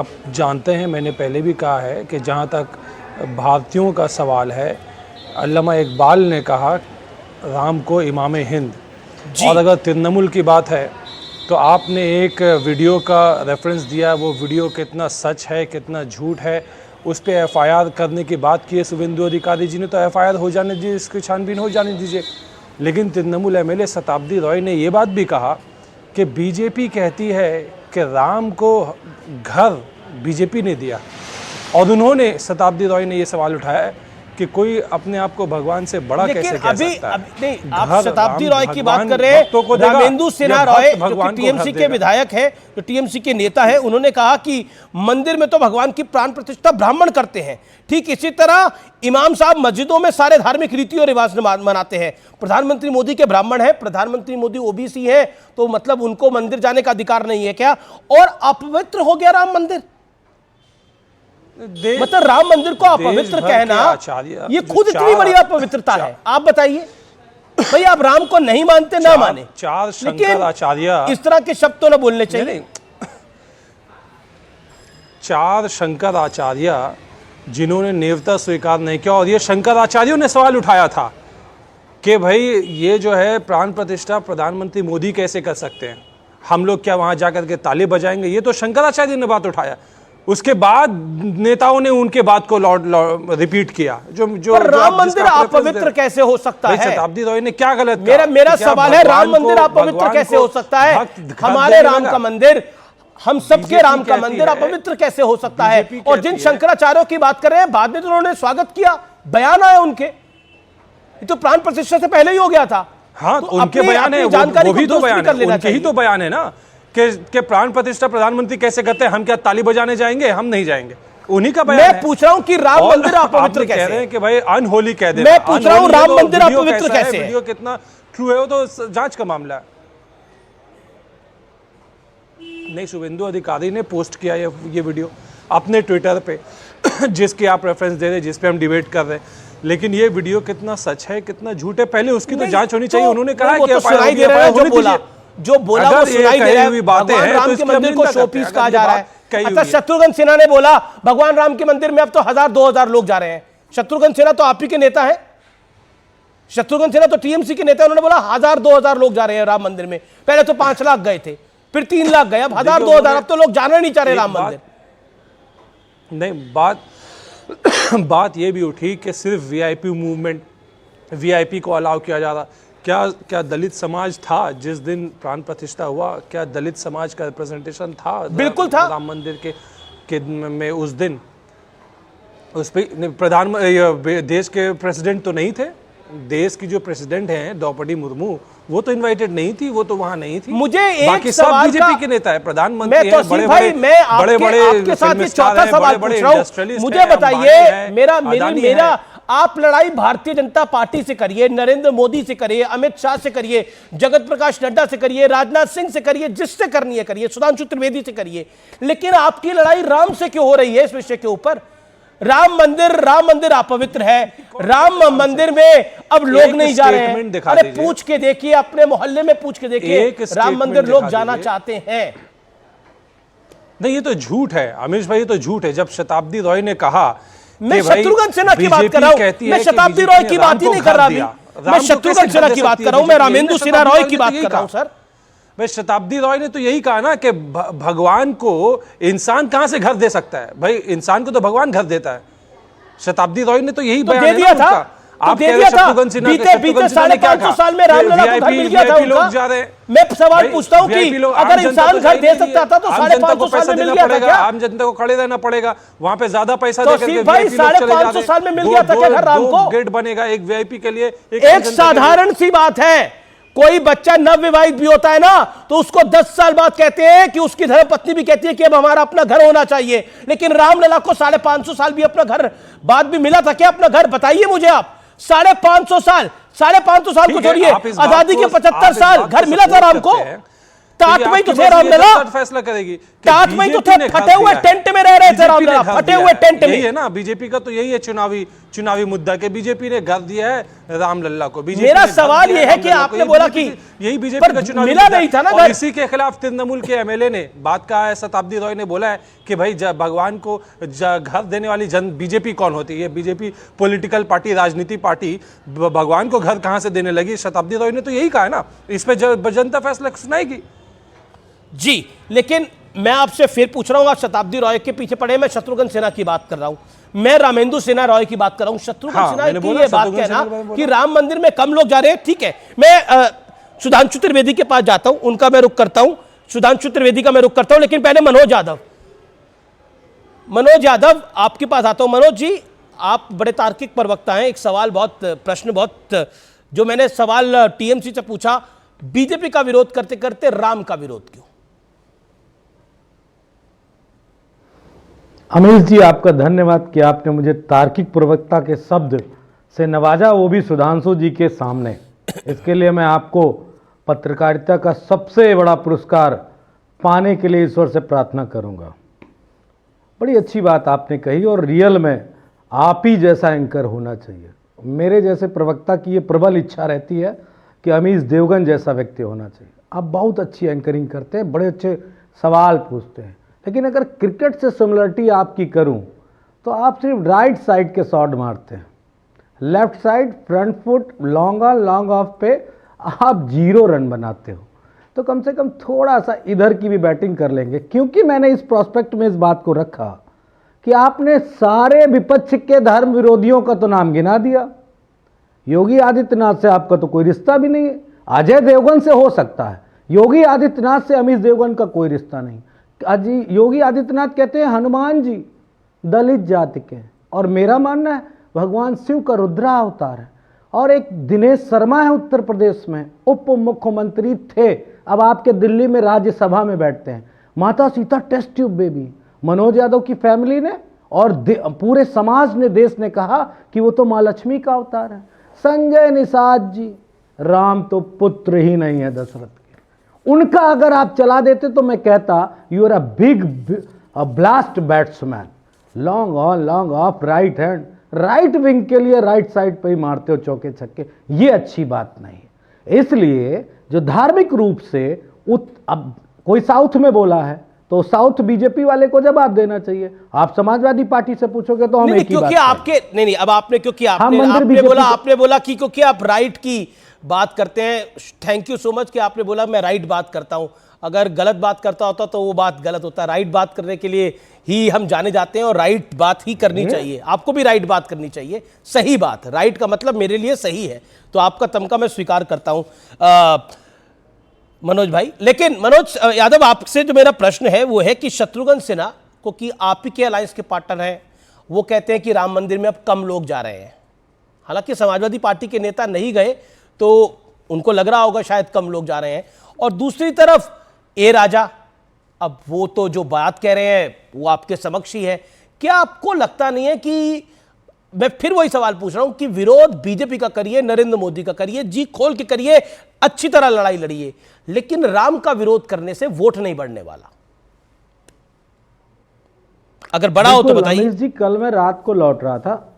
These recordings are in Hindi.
आप जानते हैं, मैंने पहले भी कहा है कि जहाँ तक भारतीयों का सवाल है, अल्लामा इकबाल ने कहा राम को इमाम हिंद। और अगर तृणमूल की बात है तो आपने एक वीडियो का रेफरेंस दिया, वो वीडियो कितना सच है कितना झूठ है, उस पर एफआईआर करने की बात की है शुभेंदु अधिकारी जी ने। तो एफआईआर हो जाने दीजिए, इसकी छानबीन हो जाने दीजिए। लेकिन तृणमूल एमएलए शताब्दी रॉय ने ये बात भी कहा कि बीजेपी कहती है कि राम को घर बीजेपी ने दिया, और उन्होंने शताब्दी रॉय ने ये सवाल उठाया है कि कोई अपने आप को भगवान से बड़ा कैसे कह सकता है। नहीं, आप शताब्दी रॉय की बात कर रहे हैं। रामेंदु सिन्हा रॉय जो टीएमसी के विधायक है, जो टीएमसी के नेता है, उन्होंने कहा कि मंदिर में तो भगवान की प्राण प्रतिष्ठा ब्राह्मण करते हैं, ठीक इसी तरह इमाम साहब मस्जिदों में सारे धार्मिक रीति और रिवाज मनाते हैं। प्रधानमंत्री मोदी के ब्राह्मण है, प्रधानमंत्री मोदी ओबीसी है, तो मतलब उनको मंदिर जाने का अधिकार नहीं है क्या? और अपवित्र हो गया राम मंदिर? मतलब राम मंदिर को अपवित्र कहना ये खुद इतनी बड़ी अपवित्रता है। आप बताइए भाई, आप राम को नहीं मानते ना माने, चार शंकर आचार्य इस तरह के शब्द तो ना बोलने चाहिए। चार शंकर आचार्य जिन्होंने नेवता स्वीकार नहीं किया, और ये शंकर आचार्यों ने सवाल उठाया था कि भाई ये जो है प्राण प्रतिष्ठा प्रधानमंत्री मोदी कैसे कर सकते हैं, हम लोग क्या वहां जाकर के ताली बजाएंगे? ये तो शंकराचार्य ने बात उठाया। उसके बाद नेताओं ने उनके बात को रिपीट किया। जो राम मंदिर अपवित्र कैसे हो सकता है? शताब्दी रॉय ने क्या गलत कहा? मेरा सवाल है, राम मंदिर अपवित्र कैसे हो सकता है? हमारे राम का मंदिर, हम सबके राम का मंदिर अपवित्र कैसे हो सकता है? और जिन शंकराचार्यों की बात कर रहे हैं, बाद में तो उन्होंने स्वागत किया, बयान आया उनके, ये तो प्राण प्रतिष्ठा से पहले ही हो गया था। हाँ, तो उनके बयान है, वो भी तो बयान है, उनके ही तो बयान है ना कि प्राण प्रतिष्ठा प्रधानमंत्री कैसे करते हैं, हम क्या ताली बजाने जाएंगे? हम नहीं जाएंगे। उन्हीं का बयान है। मैं पूछ रहा हूं कि राम मंदिर अपवित्र कैसे? कह रहे हैं कि भाई अनहोली कह दे। मैं पूछ रहा हूं राम मंदिर अपवित्र कैसे है? वीडियो कितना ट्रू है वो तो जांच का मामला है। नहीं, शुभेंदु अधिकारी ने पोस्ट किया ये वीडियो अपने ट्विटर पे जिसकी आप रेफरेंस दे रहे, जिस पे हम डिबेट कर रहे हैं। लेकिन ये वीडियो कितना सच है कितना झूठ है, पहले उसकी तो जांच होनी चाहिए। उन्होंने कहा कि जो बोला वो सुनाई दे रहा है। भगवान राम के मंदिर को शोपीस कहा जा रहा है। अच्छा, शत्रुघ्न सिन्हा ने बोला भगवान राम के मंदिर में अब तो 1000-2000 लोग जा रहे हैं। शत्रुघ्न सिन्हा तो आप ही के नेता है, शत्रुघ्न सिन्हा तो टीएमसी के नेता। उन्होंने बोला 1000-2000 लोग जा रहे हैं राम मंदिर में। पहले तो 5 लाख गए थे, फिर 3 लाख गए, अब 1000-2000। अब तो लोग जाना नहीं चाह रहे राम मंदिर। नहीं, बात ये भी उठी कि सिर्फ वीआईपी मूवमेंट, वीआईपी को अलाउ किया जा रहा। क्या दलित समाज था जिस दिन प्राण प्रतिष्ठा हुआ? क्या दलित समाज का रिप्रेजेंटेशन था? बिल्कुल था राम मंदिर के में उस दिन। उस पर देश के प्रेसिडेंट तो नहीं थे। देश की जो प्रेसिडेंट हैं द्रौपदी मुर्मू, वो तो इनवाइटेड नहीं थी, वो तो वहां नहीं थी। मुझे एक बाकी सब बीजेपी के नेता है, प्रधानमंत्री हैं, बड़े आपके साथ चौथा सवाल पूछ रहा हूं। मुझे बताइए, मेरा आप लड़ाई भारतीय जनता पार्टी से करिए, नरेंद्र मोदी से करिए, अमित शाह से करिए, जगत प्रकाश नड्डा से करिए, राजनाथ सिंह से करिए, जिससे करनी है करिए, सुधांशु त्रिवेदी से करिए, लेकिन आपकी लड़ाई राम से क्यों हो रही है? इस विषय के ऊपर राम मंदिर अपवित्र है, राम मंदिर में अब लोग नहीं जा रहे हैं। अरे पूछ के देखिए, अपने मोहल्ले में पूछ के देखिए, राम मंदिर लोग जाना चाहते हैं। नहीं, ये तो झूठ है अमीश भाई, ये तो झूठ है। जब शताब्दी रॉय ने कहा, मैं शत्रुघ्न सिन्हा की बात कर रहा हूं, मैं शताब्दी रॉय की बात ही नहीं कर रहा अभी, मैं शत्रुघ्न सिन्हा की बात कर रहा हूं, मैं रामेंदु सिन्हा रॉय की बात कर रहा हूं। सर, भाई शताब्दी रॉय ने तो यही कहा ना कि भगवान को इंसान कहां से घर दे सकता है? भाई इंसान को तो भगवान घर देता है। शताब्दी रॉय ने तो यही बयान दिया था। आप कह रहे शत्रुघ्न सिन्हा, बीते 550 साल में रामलला को घर मिल गया था लोग जा रहे हैं। मैं सवाल पूछता हूं कि अगर इंसान घर दे सकता था तो 550 साल में मिल गया था क्या? आम जनता को खड़े रहना पड़ेगा, वहां पे ज्यादा पैसा देकर भाई 550 साल में मिल गया था क्या घर राम को? गेट बनेगा एक वीआईपी के लिए। एक साधारण सी बात है, कोई बच्चा नवविवाहित भी होता है ना, तो उसको 10 साल बाद कहते हैं कि उसकी धर्मपत्नी भी कहती है कि अब हमारा अपना घर होना चाहिए। लेकिन रामलला को 550 साल भी अपना घर बाद भी मिला था क्या? अपना घर बताइए मुझे आप। 550 साल को छोड़िए, आजादी के 75 साल घर मिला था राम को। टाट में तो थे रामलला, फैसला करेगी, टाट में तो थे, फटे हुए टेंट में में रह रहे थे राम लल्ला, फटे हुए टेंट यही में। है ना बीजेपी का, तो यही है चुनावी मुद्दा के बीजेपी ने घर दिया है राम लल्ला को। मेरा सवाल यह है कि आपने बोला कि यही बीजेपी का चुनावी मिला नहीं था ना और इसी के खिलाफ तृणमूल के एमएलए ने बात कहा है। शताब्दी रॉय ने बोला है कि भाई भगवान को घर देने वाली बीजेपी कौन होती है? बीजेपी पॉलिटिकल पार्टी, राजनीति पार्टी, भगवान को घर कहां से देने लगी? शताब्दी रॉय ने तो यही कहा है ना, इस पे जनता फैसला सुनाएगी। जी, लेकिन मैं आपसे फिर पूछ रहा हूं, आप शताब्दी रॉय के पीछे पड़े, मैं शत्रुघ्न सिन्हा की बात कर रहा हूं, मैं रामेंदु सिन्हा रॉय की बात कर रहा हूं। शत्रुघ्न सिन्हा की ये बात कहना कि राम मंदिर में कम लोग जा रहे हैं, ठीक है। मैं सुधांशु त्रिवेदी के पास जाता हूं, उनका मैं रुख करता हूं, सुधांशु त्रिवेदी का मैं रुख करता हूं, लेकिन पहले मनोज यादव आपके पास आता हूं। मनोज जी, आप बड़े तार्किक प्रवक्ता हैं। एक सवाल प्रश्न जो मैंने सवाल टीएमसी से पूछा, बीजेपी का विरोध करते करते राम का विरोध क्यों? अमीश जी, आपका धन्यवाद कि आपने मुझे तार्किक प्रवक्ता के शब्द से नवाजा, वो भी सुधांशु जी के सामने। इसके लिए मैं आपको पत्रकारिता का सबसे बड़ा पुरस्कार पाने के लिए ईश्वर से प्रार्थना करूंगा। बड़ी अच्छी बात आपने कही और रियल में आप ही जैसा एंकर होना चाहिए। मेरे जैसे प्रवक्ता की ये प्रबल इच्छा रहती है कि अमीश देवगन जैसा व्यक्ति होना चाहिए। आप बहुत अच्छी एंकरिंग करते हैं, बड़े अच्छे सवाल पूछते हैं, लेकिन अगर क्रिकेट से सिमिलरिटी आपकी करूं तो आप सिर्फ राइट साइड के शॉट मारते हैं। Left side front foot long on long of पे आप 0 रन बनाते हो। तो कम से कम थोड़ा सा इधर की भी बैटिंग कर लेंगे, क्योंकि मैंने इस प्रोस्पेक्ट में इस बात को रखा कि आपने सारे विपक्ष के धर्म विरोधियों का तो नाम गिना दिया। योगी आदित्यनाथ से आपका तो कोई रिश्ता भी नहीं है। अजय देवगन से हो सकता है, योगी आदित्यनाथ से अमीश देवगन का कोई रिश्ता नहीं। अजी योगी आदित्यनाथ कहते हैं हनुमान जी दलित जाति के, और मेरा मानना है भगवान शिव का रुद्रा अवतार है। और एक दिनेश शर्मा है उत्तर प्रदेश में, उप मुख्यमंत्री थे, अब आपके दिल्ली में राज्यसभा में बैठते हैं। माता Sita test tube baby. Manoj Yadav की फैमिली ने और पूरे समाज ने, देश ने कहा कि वो तो माँ लक्ष्मी का अवतार है। संजय निषाद जी, राम तो पुत्र ही नहीं है दशरथ के, उनका अगर आप चला देते तो मैं कहता you are a big blast batsman, long on long off right hand, right wing के लिए राइट साइड पे ही मारते हो चौके छक्के, ये अच्छी बात नहीं है। इसलिए जो धार्मिक रूप से अब कोई साउथ में बोला है तो साउथ बीजेपी वाले को जवाब देना चाहिए। आप समाजवादी पार्टी से पूछोगे तो हम एक ही बात आपके नहीं अब आपने क्योंकि आपने बोला कि क्योंकि आप राइट की बात करते हैं। थैंक यू सो मच कि आपने बोला मैं राइट बात करता हूं। अगर गलत बात करता होता तो वो बात गलत होता है। राइट बात करने के लिए ही हम जाने जाते हैं और राइट बात ही करनी चाहिए। आपको भी राइट बात करनी चाहिए, सही बात। राइट का मतलब मेरे लिए सही है, तो आपका तमका मैं स्वीकार करता हूं मनोज भाई। लेकिन मनोज यादव, आपसे जो मेरा प्रश्न है वो है कि शत्रुघ्न सिन्हा को कि आप ही के अलायंस के पार्टनर हैं, वो कहते हैं कि राम मंदिर में अब कम लोग जा रहे हैं। हालांकि समाजवादी पार्टी के नेता नहीं गए तो उनको लग रहा होगा शायद कम लोग जा रहे हैं। और दूसरी तरफ ए राजा, अब वो तो जो बात कह रहे हैं वो आपके समक्ष ही है। क्या आपको लगता नहीं है कि, मैं फिर वही सवाल पूछ रहा हूं, कि विरोध बीजेपी का करिए, नरेंद्र मोदी का करिए, जी खोल के करिए, अच्छी तरह लड़ाई लड़िए, लेकिन राम का विरोध करने से वोट नहीं बढ़ने वाला? अगर बड़ा हो तो बताइए। रमेश जी, कल मैं रात को लौट रहा था,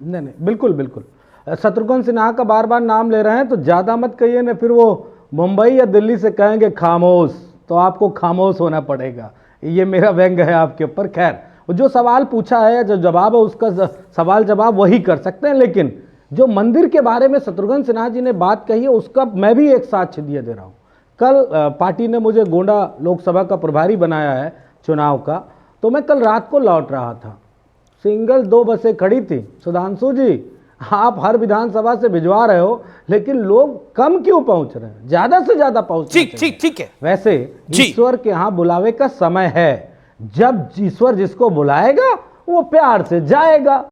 नहीं बिल्कुल बिल्कुल, शत्रुघ्न सिन्हा का बार बार नाम ले रहे हैं तो ज्यादा मत कहिए ना, फिर वो मुंबई या दिल्ली से कहेंगे खामोश, तो आपको खामोश होना पड़ेगा। ये मेरा व्यंग है आपके ऊपर। खैर, जो सवाल पूछा है, जो जवाब है, उसका सवाल जवाब वही कर सकते हैं। लेकिन जो मंदिर के बारे में शत्रुघ्न सिन्हा जी ने बात कही है, उसका मैं भी एक साक्ष्य दिए दे रहा हूँ। कल पार्टी ने मुझे गोंडा लोकसभा का प्रभारी बनाया है चुनाव का, तो मैं कल रात को लौट रहा था, सिंगल 2 बसें खड़ी थी। सुधांशु जी, आप हर विधानसभा से भिजवा रहे हो, लेकिन लोग कम क्यों पहुंच रहे हैं? ज्यादा से ज्यादा पहुंच। ठीक है। वैसे ईश्वर के यहाँ बुलावे का समय है, जब ईश्वर जिसको बुलाएगा वो प्यार से जाएगा।